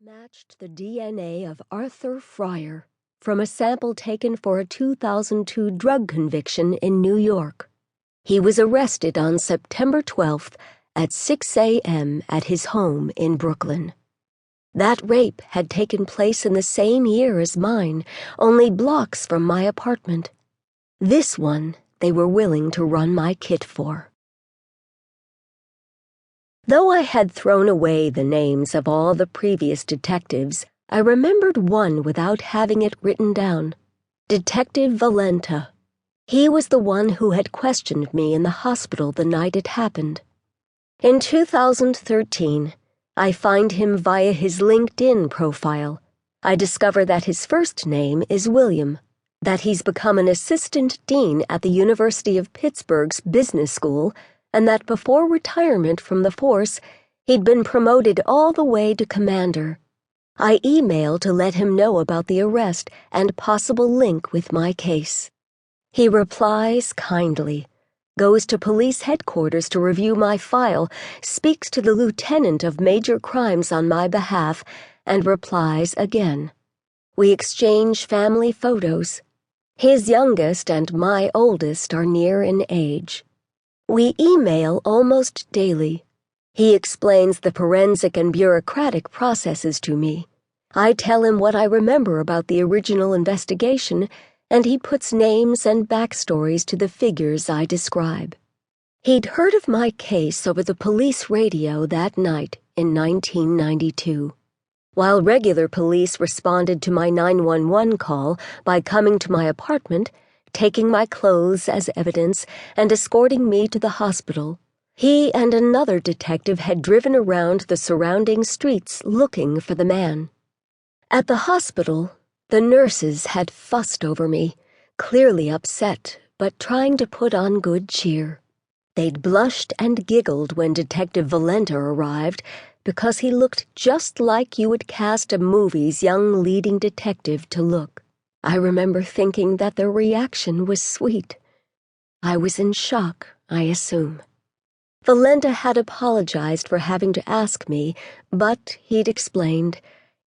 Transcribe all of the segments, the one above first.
matched the DNA of Arthur Fryar from a sample taken for a 2002 drug conviction in New York. He was arrested on September 12th at 6 a.m. at his home in Brooklyn. That rape had taken place in the same year as mine, only blocks from my apartment. This one they were willing to run my kit for. Though I had thrown away the names of all the previous detectives, I remembered one without having it written down. Detective Valenta. He was the one who had questioned me in the hospital the night it happened. In 2013, I find him via his LinkedIn profile. I discover that his first name is William, that he's become an assistant dean at the University of Pittsburgh's business school, and that before retirement from the force, he'd been promoted all the way to commander. I emailed to let him know about the arrest and possible link with my case. He replies kindly, goes to police headquarters to review my file, speaks to the lieutenant of major crimes on my behalf, and replies again. We exchange family photos. His youngest and my oldest are near in age. We email almost daily. He explains the forensic and bureaucratic processes to me. I tell him what I remember about the original investigation, and he puts names and backstories to the figures I describe. He'd heard of my case over the police radio that night in 1992. While regular police responded to my 911 call by coming to my apartment, taking my clothes as evidence, and escorting me to the hospital, he and another detective had driven around the surrounding streets looking for the man. At the hospital, the nurses had fussed over me, clearly upset, but trying to put on good cheer. They'd blushed and giggled when Detective Valenta arrived, because he looked just like you would cast a movie's young leading detective to look. I remember thinking that their reaction was sweet. I was in shock, I assume. Valenta had apologized for having to ask me, but he'd explained,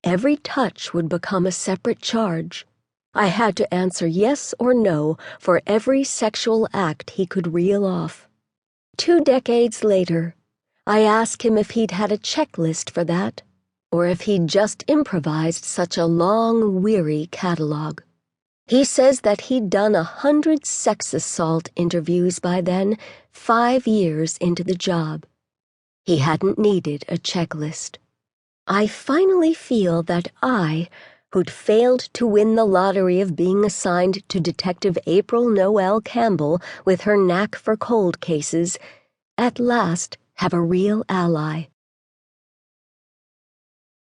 every touch would become a separate charge. I had to answer yes or no for every sexual act he could reel off. 2 decades later, I asked him if he'd had a checklist for that, or if he'd just improvised such a long, weary catalog. He says that he'd done 100 sex assault interviews by then, 5 years into the job. He hadn't needed a checklist. I finally feel that I, who'd failed to win the lottery of being assigned to Detective April Noel Campbell with her knack for cold cases, at last have a real ally.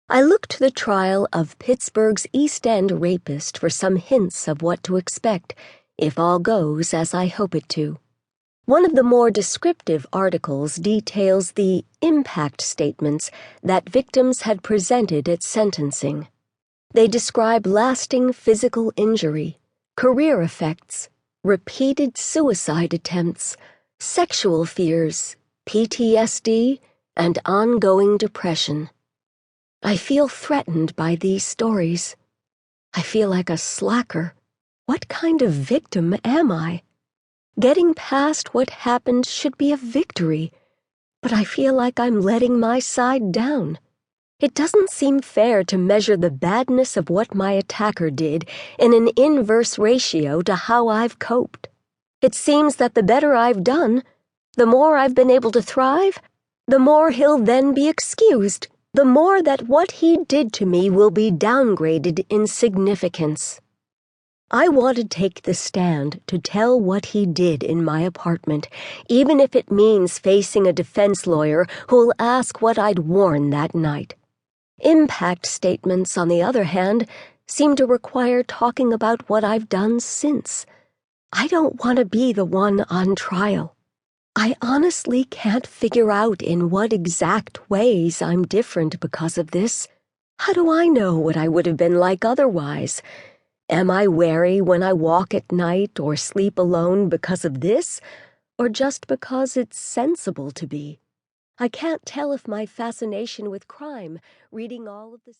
I looked to the trial of Pittsburgh's East End rapist for some hints of what to expect, if all goes as I hope it to. One of the more descriptive articles details the impact statements that victims had presented at sentencing. They describe lasting physical injury, career effects, repeated suicide attempts, sexual fears, PTSD, and ongoing depression. I feel threatened by these stories. I feel like a slacker. What kind of victim am I? Getting past what happened should be a victory, but I feel like I'm letting my side down. It doesn't seem fair to measure the badness of what my attacker did in an inverse ratio to how I've coped. It seems that the better I've done, the more I've been able to thrive, the more he'll then be excused, the more that what he did to me will be downgraded in significance. I want to take the stand to tell what he did in my apartment, even if it means facing a defense lawyer who'll ask what I'd worn that night. Impact statements, on the other hand, seem to require talking about what I've done since. I don't want to be the one on trial. I honestly can't figure out in what exact ways I'm different because of this. How do I know what I would have been like otherwise? Am I wary when I walk at night or sleep alone because of this, or just because it's sensible to be? I can't tell if my fascination with crime, reading all of the